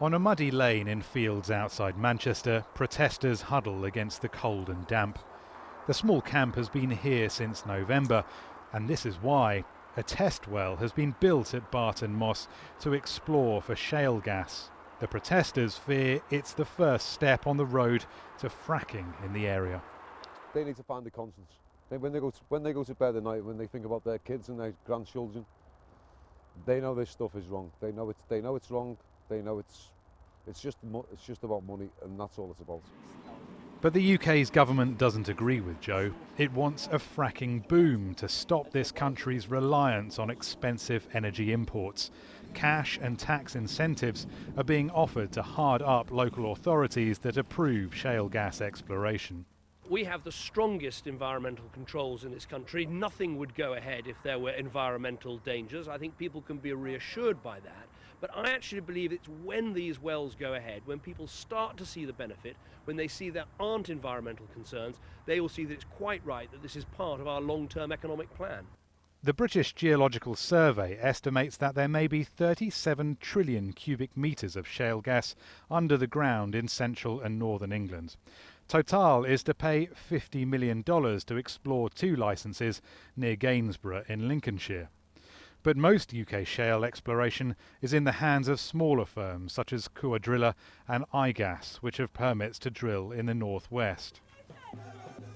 On a muddy lane in fields outside Manchester, protesters huddle against the cold and damp. The small camp has been here since November, and this is why. A test well has been built at Barton Moss to explore for shale gas. The protesters fear it's the first step on the road to fracking in the area. They need to find the conscience. When they go to bed at night, when they think about their kids and their grandchildren, they know this stuff is wrong. They know it's wrong. They know it's just about money, and that's all it's about. But the UK's government doesn't agree with Joe. It wants a fracking boom to stop this country's reliance on expensive energy imports. Cash and tax incentives are being offered to hard up local authorities that approve shale gas exploration. We have the strongest environmental controls in this country. Nothing would go ahead if there were environmental dangers. I think people can be reassured by that. But I actually believe it's when these wells go ahead, when people start to see the benefit, when they see there aren't environmental concerns, they will see that it's quite right that this is part of our long-term economic plan. The British Geological Survey estimates that there may be 37 trillion cubic metres of shale gas under the ground in central and northern England. Total is to pay $50 million to explore 2 licences near Gainsborough in Lincolnshire. But most UK shale exploration is in the hands of smaller firms such as Driller and iGas, which have permits to drill in the northwest.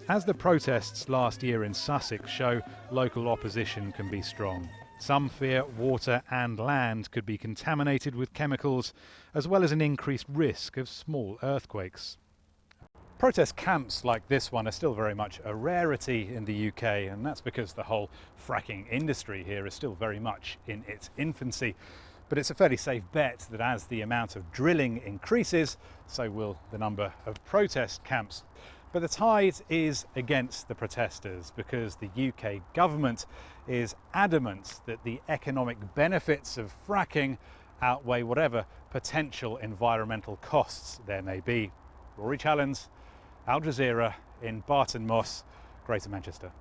As the protests last year in Sussex show, local opposition can be strong. Some fear water and land could be contaminated with chemicals, as well as an increased risk of small earthquakes. Protest camps like this one are still very much a rarity in the UK, and that's because the whole fracking industry here is still very much in its infancy. But it's a fairly safe bet that as the amount of drilling increases, so will the number of protest camps. But the tide is against the protesters because the UK government is adamant that the economic benefits of fracking outweigh whatever potential environmental costs there may be. Rory, Challands, Al Jazeera in Barton Moss, Greater Manchester.